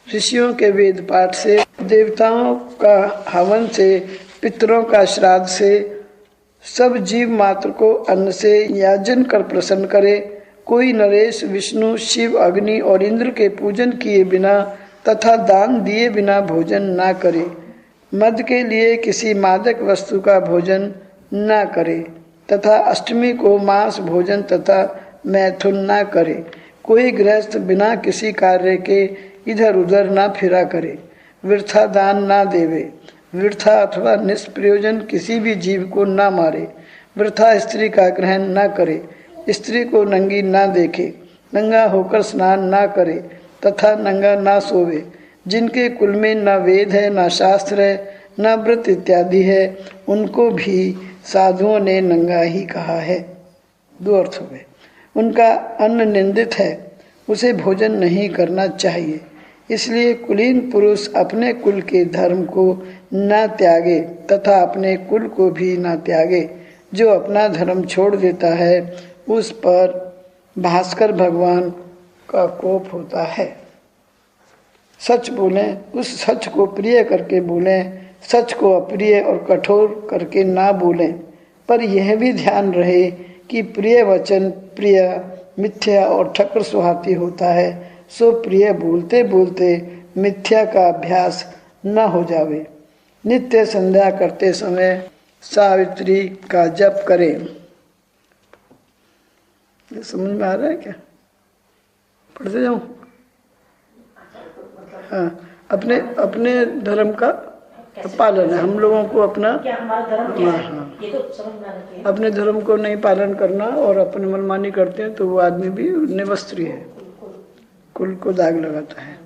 Speaker 1: ऋषियों के वेद पाठ से, देवताओं का हवन से, पितरों का श्राद्ध से, सब जीव मात्र को अन्न से याजन कर प्रसन्न करे। कोई नरेश, विष्णु, शिव, अग्नि और इंद्र के पूजन किए बिना तथा दान दिए बिना भोजन ना करे। मद के लिए किसी मादक वस्तु का भोजन ना करे तथा अष्टमी को मांस भोजन तथा मैथुन ना करे। कोई गृहस्थ बिना किसी कार्य के इधर उधर ना फिरा करे। वृथा दान ना देवे। वृथा अथवा निष्प्रयोजन किसी भी जीव को ना मारे। वृथा स्त्री का ग्रहण ना करे। स्त्री को नंगी ना देखे। नंगा होकर स्नान ना करे तथा नंगा ना सोवे। जिनके कुल में न वेद है, न शास्त्र है, न व्रत इत्यादि है, उनको भी साधुओं ने नंगा ही कहा है। 2 अर्थ हो गए। उनका अन्न निंदित है, उसे भोजन नहीं करना चाहिए। इसलिए कुलीन पुरुष अपने कुल के धर्म को न त्यागे तथा अपने कुल को भी न त्यागे। जो अपना धर्म छोड़ देता है उस पर भास्कर भगवान का कोप होता है। सच बोलें, उस सच को प्रिय करके बोलें, सच को अप्रिय और कठोर करके ना बोलें। पर यह भी ध्यान रहे कि प्रिय वचन प्रिय मिथ्या और ठक्कर सुहाती होता है, सो प्रिय बोलते बोलते मिथ्या का अभ्यास न हो जावे। नित्य संध्या करते समय सावित्री का जप करें। ये समझ में आ रहा है क्या? पढ़ते जाऊं? हाँ, अपने अपने धर्म का पालन है हम लोगों को अपना।
Speaker 2: क्या हमारा धर्म क्या है? ये तो समझ में आना चाहिए।
Speaker 1: अपने धर्म को नहीं पालन करना और अपने मनमानी करते हैं तो वो आदमी भी निवस्त्री है, कुल को दाग लगाता है।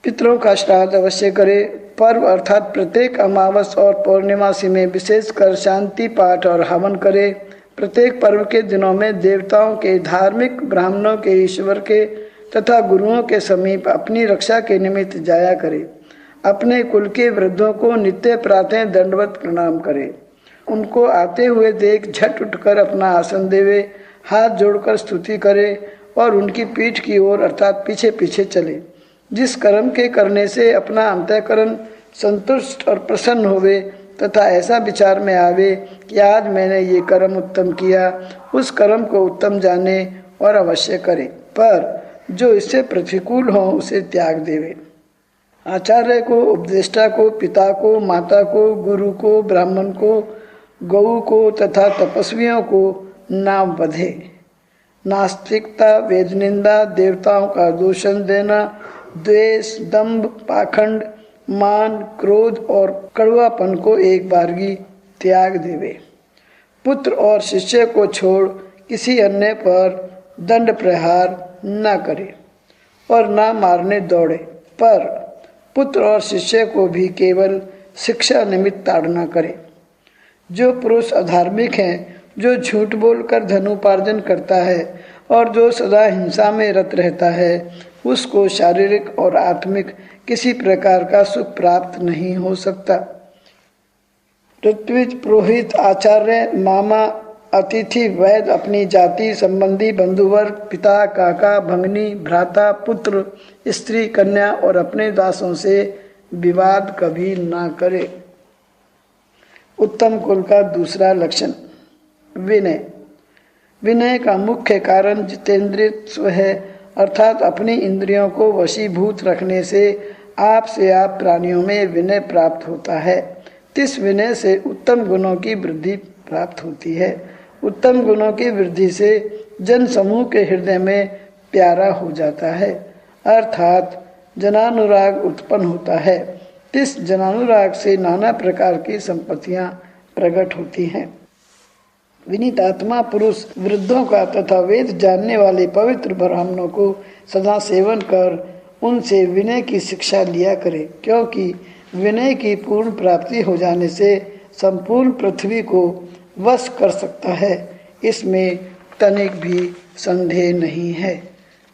Speaker 1: पितरों का श्राद्ध अवश्य करे। पर्व अर्थात प्रत्येक अमावस और पौर्णिमासी में विशेषकर शांति पाठ और हवन करे। प्रत्येक पर्व के दिनों में देवताओं के, धार्मिक ब्राह्मणों के, ईश्वर के तथा गुरुओं के समीप अपनी रक्षा के निमित्त जाया करे। अपने कुल के वृद्धों को नित्य प्रातः दंडवत प्रणाम करे। उनको आते हुए देख झट उठकर अपना आसन देवे, हाथ जोड़कर स्तुति करे और उनकी पीठ की ओर अर्थात पीछे पीछे चले। जिस कर्म के करने से अपना अंतःकरण संतुष्ट और प्रसन्न होवे तथा ऐसा विचार में आवे कि आज मैंने ये कर्म उत्तम किया, उस कर्म को उत्तम जाने और अवश्य करे, पर जो इससे प्रतिकूल हो उसे त्याग देवे। आचार्य को, उपदेष्टा को, पिता को, माता को, गुरु को, ब्राह्मण को, गौ को तथा तपस्वियों को ना बधे। नास्तिकता, वेद निंदा, देवताओं का दूषण देना, द्वेष, दंभ, पाखंड, मान, क्रोध और कड़वापन को एक बारगी त्याग देवे। पुत्र और शिष्य को छोड़ किसी अन्य पर दंड प्रहार न करे और न मारने दौड़े, पर पुत्र और शिष्य को भी केवल शिक्षा निमित्त ताड़ना करे। जो पुरुष अधार्मिक हैं, जो झूठ बोलकर धनोपार्जन करता है और जो सदा हिंसा में रत रहता है, उसको शारीरिक और आत्मिक किसी प्रकार का सुख प्राप्त नहीं हो सकता। ऋत्विज, पुरोहित, आचार्य, मामा, अतिथि, वैद्य अपनी जाति संबंधी बंधुवर्ग, पिता, काका, भंगनी, भ्राता, पुत्र, स्त्री, कन्या और अपने दासों से विवाद कभी ना करे। उत्तम कुल का दूसरा लक्षण विनय। विनय का मुख्य कारण जितेंद्रित्व है, अर्थात अपनी इंद्रियों को वशीभूत रखने से आप प्राणियों में विनय प्राप्त होता है। इस विनय से उत्तम गुणों की वृद्धि प्राप्त होती है। उत्तम गुणों की वृद्धि से जन समूह के हृदय में प्यारा हो जाता है, अर्थात जनानुराग उत्पन्न होता है। इस जनानुराग से नाना प्रकार की संपत्तियां प्रकट होती हैं। विनीतात्मा पुरुष वृद्धों का तथा वेद जानने वाले पवित्र ब्राह्मणों को सदा सेवन कर उनसे विनय की शिक्षा लिया करे, क्योंकि विनय की पूर्ण प्राप्ति हो जाने से संपूर्ण पृथ्वी को वश कर सकता है, इसमें तनिक भी संदेह नहीं है।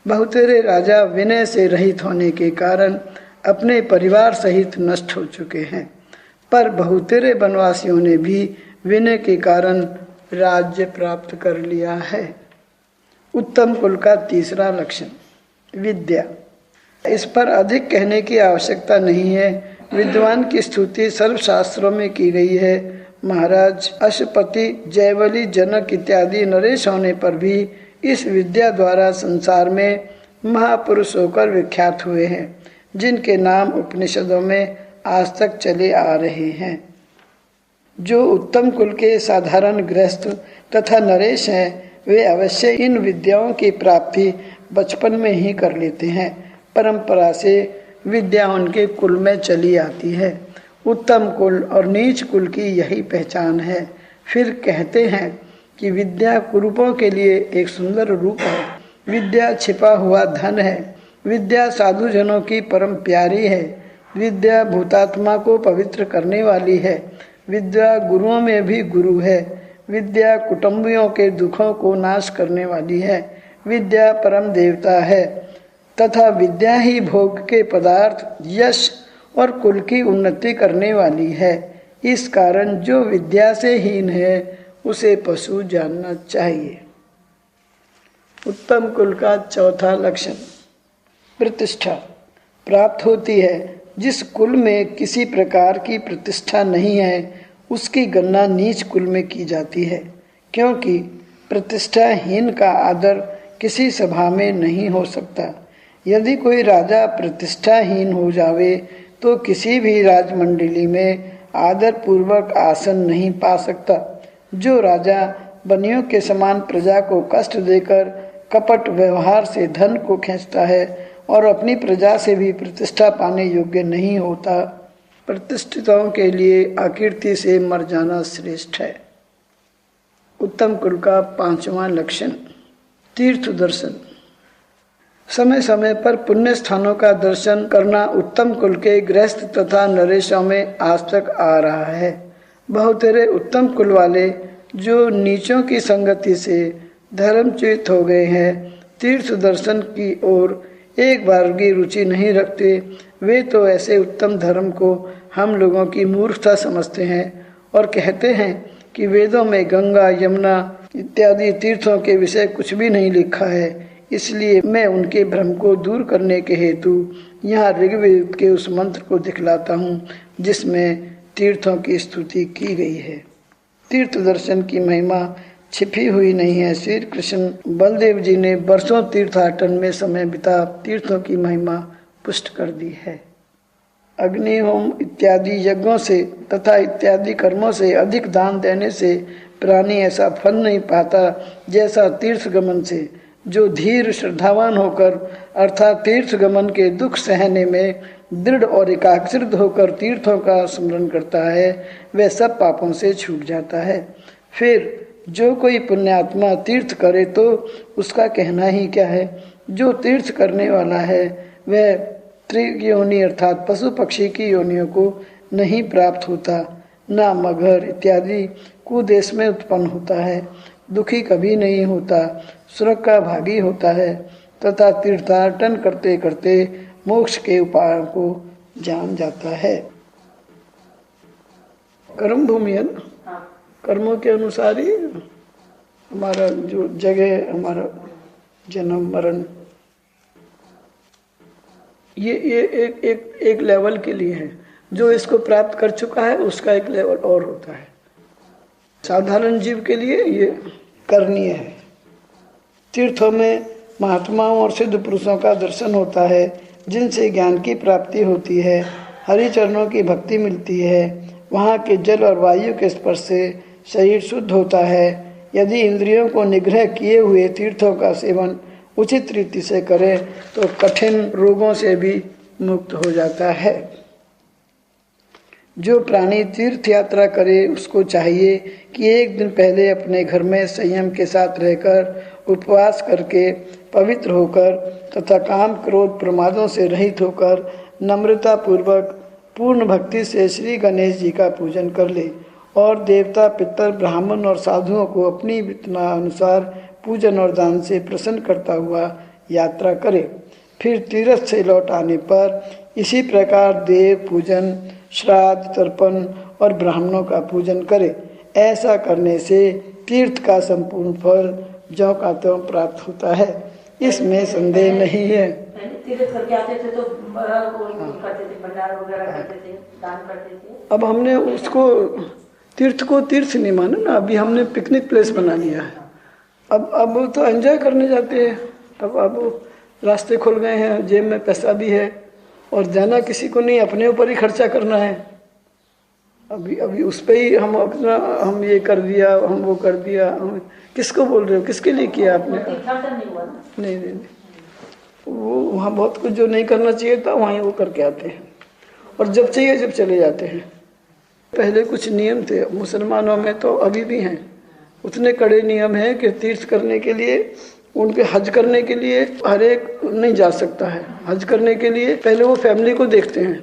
Speaker 1: बहुतेरे राजा विनय से रहित होने के कारण अपने परिवार सहित नष्ट हो चुके हैं, पर बहुतेरे वनवासियों ने भी विनय के कारण राज्य प्राप्त कर लिया है। उत्तम कुल का तीसरा लक्षण विद्या। इस पर अधिक कहने की आवश्यकता नहीं है। विद्वान की स्तुति सर्वशास्त्रों में की गई है। महाराज अशुपति, जयवली, जनक इत्यादि नरेश होने पर भी इस विद्या द्वारा संसार में महापुरुष होकर विख्यात हुए हैं, जिनके नाम उपनिषदों में आज तक चले आ रहे हैं। जो उत्तम कुल के साधारण गृहस्थ तथा नरेश हैं, वे अवश्य इन विद्याओं की प्राप्ति बचपन में ही कर लेते हैं। परंपरा से विद्या उनके कुल में चली आती है। उत्तम कुल और नीच कुल की यही पहचान है। फिर कहते हैं कि विद्या कुरूपों के लिए एक सुंदर रूप है। विद्या छिपा हुआ धन है। विद्या साधु जनों की परम प्यारी है। विद्या भूतात्मा को पवित्र करने वाली है। विद्या गुरुओं में भी गुरु है। विद्या कुटुंबियों के दुखों को नाश करने वाली है। विद्या परम देवता है तथा विद्या ही भोग के पदार्थ, यश और कुल की उन्नति करने वाली है। इस कारण जो विद्या से हीन है उसे पशु जानना चाहिए। उत्तम कुल का चौथा लक्षण प्रतिष्ठा प्राप्त होती है। जिस कुल में किसी प्रकार की प्रतिष्ठा नहीं है, उसकी गणना नीच कुल में की जाती है। क्योंकि प्रतिष्ठाहीन का आदर किसी सभा में नहीं हो सकता। यदि कोई राजा प्रतिष्ठाहीन हो जावे तो किसी भी राजमंडली में आदर पूर्वक आसन नहीं पा सकता। जो राजा बनियों के समान प्रजा को कष्ट देकर कपट व्यवहार से धन को खींचता है और अपनी प्रजा से भी प्रतिष्ठा पाने योग्य नहीं होता, प्रतिष्ठितों के लिए अकीर्ति से मर जाना श्रेष्ठ है। उत्तम कुल का 5वां लक्षण तीर्थ दर्शन। समय समय पर पुण्य स्थानों का दर्शन करना उत्तम कुल के गृहस्थ तथा नरेशों में आज तक आ रहा है। बहुतेरे उत्तम कुल वाले जो नीचों की संगति से धर्मच्युत हो गए हैं, तीर्थ दर्शन की ओर एक बार की रुचि नहीं रखते। वे तो ऐसे उत्तम धर्म को हम लोगों की मूर्खता समझते हैं और कहते हैं कि वेदों में गंगा, यमुना इत्यादि तीर्थों के विषय कुछ भी नहीं लिखा है। इसलिए मैं उनके भ्रम को दूर करने के हेतु यहाँ ऋग्वेद के उस मंत्र को दिखलाता हूँ जिसमें तीर्थों की स्तुति की गई है। तीर्थ दर्शन की महिमा छिपी हुई नहीं है। श्री कृष्ण बलदेव जी ने वर्षों तीर्थाटन में समय बिता तीर्थों की महिमा पुष्ट कर दी है। अग्नि होम इत्यादि यज्ञों से तथा इत्यादि कर्मों से अधिक दान देने से प्राणी ऐसा फल नहीं पाता जैसा तीर्थ गमन से। जो धीर श्रद्धावान होकर अर्थात तीर्थ गमन के दुख सहने में दृढ़ और एकाग्रचित्त होकर तीर्थों का स्मरण करता है, वह सब पापों से छूट जाता है। फिर जो कोई पुण्यात्मा तीर्थ करे तो उसका कहना ही क्या है। जो तीर्थ करने वाला है वह त्रियोनि अर्थात पशु पक्षी की योनियों को नहीं प्राप्त होता, ना मगर इत्यादि कुदेश में उत्पन्न होता है, दुखी कभी नहीं होता, स्वर्ग का भागी होता है तथा तीर्थाटन करते करते मोक्ष के उपायों को जान जाता है। कर्म भूमियन, कर्मों के अनुसार ही हमारा जो जगह, हमारा जन्म मरण, ये एक लेवल के लिए है। जो इसको प्राप्त कर चुका है उसका एक लेवल और होता है। साधारण जीव के लिए ये करनीय है। तीर्थों में महात्माओं और सिद्ध पुरुषों का दर्शन होता है जिनसे ज्ञान की प्राप्ति होती है, हरि चरणों की भक्ति मिलती है। वहाँ के जल और वायु के स्पर्श से शरीर शुद्ध होता है। यदि इंद्रियों को निग्रह किए हुए तीर्थों का सेवन उचित रीति से करें तो कठिन रोगों से भी मुक्त हो जाता है। जो प्राणी तीर्थ यात्रा करे उसको चाहिए कि एक दिन पहले अपने घर में संयम के साथ रहकर उपवास करके पवित्र होकर तथा काम क्रोध प्रमादों से रहित होकर नम्रता पूर्वक पूर्ण भक्ति से श्री गणेश जी का पूजन कर ले और देवता पितर ब्राह्मण और साधुओं को अपनी वितना अनुसार पूजन और दान से प्रसन्न करता हुआ यात्रा करे। फिर तीर्थ से लौट आने पर इसी प्रकार देव पूजन, श्राद्ध, तर्पण और ब्राह्मणों का पूजन करे। ऐसा करने से तीर्थ का संपूर्ण फल ज्यों का त्यों प्राप्त होता है, इसमें संदेह नहीं है।
Speaker 2: तीर्थ करके आते थे तो करते थे, भंडारा वगैरह करते थे, दान करते थे।
Speaker 1: अब हमने उसको तीर्थ को तीर्थ नहीं माना ना, अभी हमने पिकनिक प्लेस बना लिया है। अब तो एंजॉय करने जाते हैं। अब रास्ते खुल गए हैं, जेब में पैसा भी है और जाना किसी को नहीं, अपने ऊपर ही खर्चा करना है। अभी उस पे ही हम अपना हम ये कर दिया, हम वो कर दिया। हम किसको बोल रहे हो, किसके लिए किया आपने? नहीं, वो वहाँ बहुत कुछ जो नहीं करना चाहिए था वहीं वो करके आते हैं और जब चाहिए जब चले जाते हैं। पहले कुछ नियम थे, मुसलमानों में तो अभी भी हैं, उतने कड़े नियम हैं कि तीर्थ करने के लिए, उनके हज करने के लिए हर एक नहीं जा सकता है। हज करने के लिए पहले वो फैमिली को देखते हैं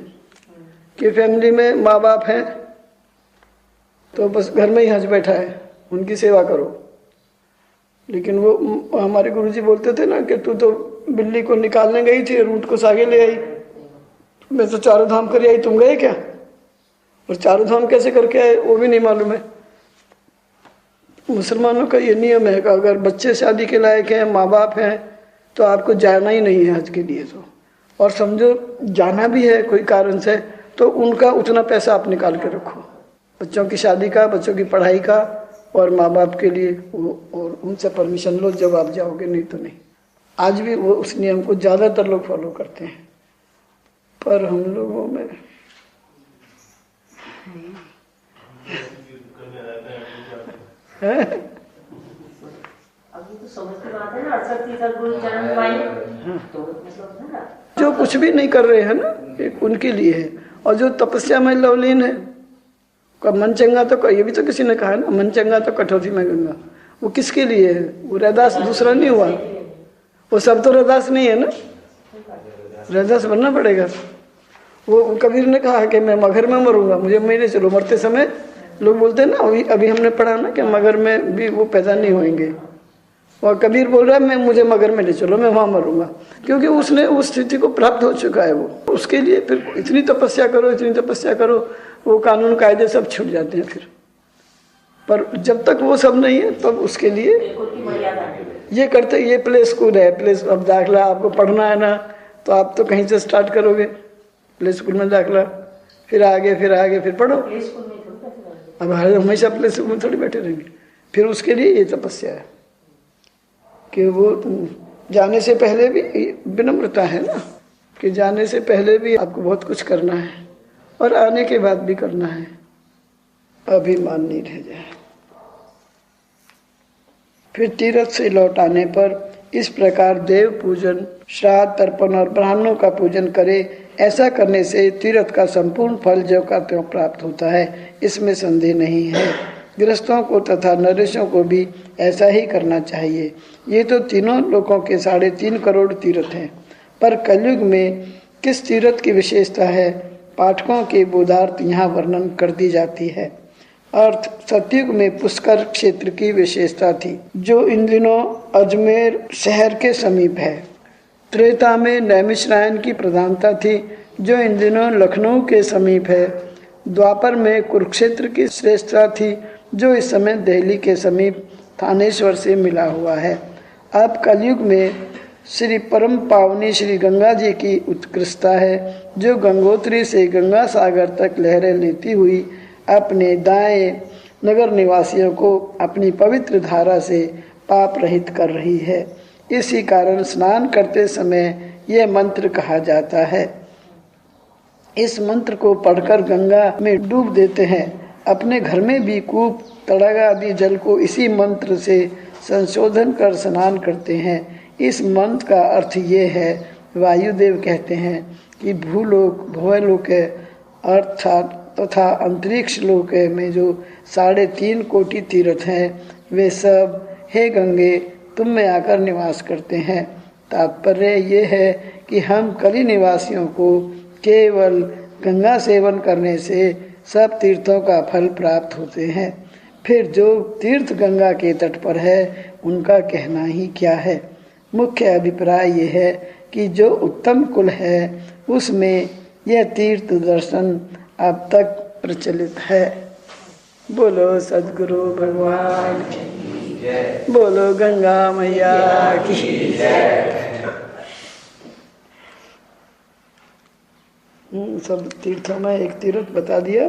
Speaker 1: कि फैमिली में माँ बाप हैं तो बस घर में ही हज बैठा है, उनकी सेवा करो। लेकिन वो हमारे गुरुजी बोलते थे ना कि तू तो बिल्ली को निकालने गई थी और ऊँट को सागे ले आई, मैं तो चारों धाम कर आई, तुम गए क्या? और चारों धाम कैसे करके आए वो भी नहीं मालूम है। मुसलमानों का ये नियम है कि अगर बच्चे शादी के लायक हैं, माँ बाप हैं, तो आपको जाना ही नहीं है हज के लिए। तो और समझो जाना भी है कोई कारण से तो उनका उतना पैसा आप निकाल के रखो, बच्चों की शादी का, बच्चों की पढ़ाई का और माँ बाप के लिए और उनसे परमिशन लो जब आप जाओगे, नहीं तो नहीं। आज भी वो उस नियम को ज़्यादातर लोग फॉलो करते हैं, पर हम लोगों में
Speaker 2: अभी तो समझ की बात है ना, 68 गुरु जन्म पाए तो मतलब ना,
Speaker 1: जो कुछ भी नहीं कर रहे हैं ना, एक उनके लिए है। और जो तपस्या में लवलीन है, का मन चंगा तो ये भी तो किसी ने कहा ना, मन चंगा तो कठौती में गंगा। वो किसके लिए है? वो रैदास दूसरा नहीं हुआ, वो सब तो रैदास नहीं है ना, रैदास बनना पड़ेगा। वो कबीर ने कहा कि मैं मगर में मरूंगा, मुझे मेरे चलो। मरते समय लोग बोलते हैं ना, अभी हमने पढ़ा ना कि मगर में भी वो पैदा नहीं होंगे। और कबीर बोल रहा है मैं मुझे मगर में ले चलो, मैं वहां मरूंगा, क्योंकि उसने उस स्थिति को प्राप्त हो चुका है। वो उसके लिए फिर इतनी तपस्या करो, इतनी तपस्या करो, वो कानून कायदे सब छूट जाते हैं फिर। पर जब तक वो सब नहीं है तब उसके लिए ये करते। ये प्ले स्कूल है, प्ले अब दाखला आपको पढ़ना है ना, तो आप तो कहीं से स्टार्ट करोगे, प्ले स्कूल में दाखला, फिर आगे फिर पढ़ो। अब हमेशा प्ले स्कूल में थोड़ी बैठे रहेंगे। फिर उसके लिए ये तपस्या है कि वो जाने से पहले भी विनम्रता है ना, कि जाने से पहले भी आपको बहुत कुछ करना है और आने के बाद भी करना है, अभिमान नहीं रह जाए। फिर तीर्थ से लौट आने पर इस प्रकार देव पूजन, श्राद्ध, तर्पण और ब्राह्मणों का पूजन करे। ऐसा करने से तीर्थ का संपूर्ण फल ज्यों का त्यों प्राप्त होता है, इसमें संदेह नहीं है। गृहस्थों को तथा नरेशों को भी ऐसा ही करना चाहिए। ये तो तीनों लोगों के 3.5 करोड़ तीर्थ हैं, पर कलयुग में किस तीर्थ की विशेषता है, पाठकों के बोधार्थ यहाँ वर्णन कर दी जाती है। अर्थ, सतयुग में पुष्कर क्षेत्र की विशेषता थी, जो इन दिनों अजमेर शहर के समीप है। त्रेता में नैमिषारण्य की प्रधानता थी, जो इन दिनों लखनऊ के समीप है। द्वापर में कुरुक्षेत्र की श्रेष्ठता थी, जो इस समय दिल्ली के समीप थानेश्वर से मिला हुआ है। अब कलयुग में श्री परम पावनी श्री गंगा जी की उत्कृष्टता है, जो गंगोत्री से गंगा सागर तक लहरें लेती हुई अपने दाएं नगर निवासियों को अपनी पवित्र धारा से पाप रहित कर रही है। इसी कारण स्नान करते समय यह मंत्र कहा जाता है। इस मंत्र को पढ़कर गंगा में डूब देते हैं। अपने घर में भी कूप, तड़ागा आदि जल को इसी मंत्र से संशोधन कर स्नान करते हैं। इस मंत्र का अर्थ ये है, वायुदेव कहते हैं कि भूलोक, भुवलोक अर्थात तथा अंतरिक्ष लोक में जो 3.5 कोटि तीर्थ हैं, वे सब हे गंगे तुम में आकर निवास करते हैं। तात्पर्य ये है कि हम कली निवासियों को केवल गंगा सेवन करने से सब तीर्थों का फल प्राप्त होते हैं। फिर जो तीर्थ गंगा के तट पर है, उनका कहना ही क्या है। मुख्य अभिप्राय ये है कि जो उत्तम कुल है, उसमें यह तीर्थ दर्शन अब तक प्रचलित है। बोलो सद्गुरु भगवान की जय, बोलो गंगा मैया की जय। सब तीर्थों में एक तीर्थ बता दिया,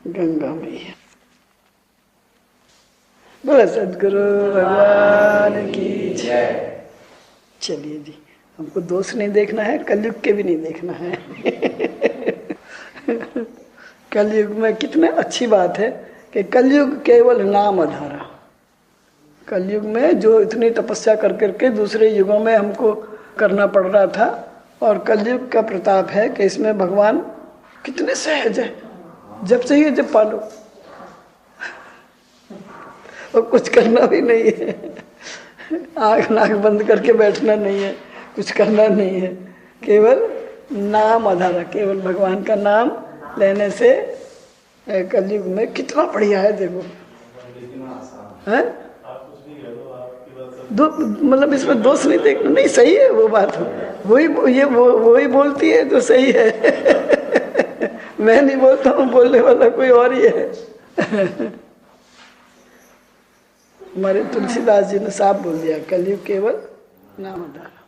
Speaker 1: गंगा मैया। बोलो सद्गुरु भगवान की जय। चलिए जी, हमको दोष नहीं देखना है, कलयुग के भी नहीं देखना है। कलयुग में कितने अच्छी बात है कि कलयुग केवल नाम आधारा। कलयुग में जो इतनी तपस्या कर करके दूसरे युगों में हमको करना पड़ रहा था, और कलयुग का प्रताप है कि इसमें भगवान कितने सहज है। जब चाहिए जब पालो, और कुछ करना भी नहीं है, आँख नाक बंद करके बैठना नहीं है, कुछ करना नहीं है, केवल नाम आधारा। केवल भगवान का नाम लेने से कलयुग में कितना बढ़िया है। देखो है, मतलब इसमें दोष नहीं देखना, नहीं सही है वो बात। वही बोलती है तो सही है। मैं नहीं बोलता हूँ, बोलने वाला कोई और ही है। हमारे तुलसीदास जी ने साफ बोल दिया, कलयुग केवल नाम आधारा।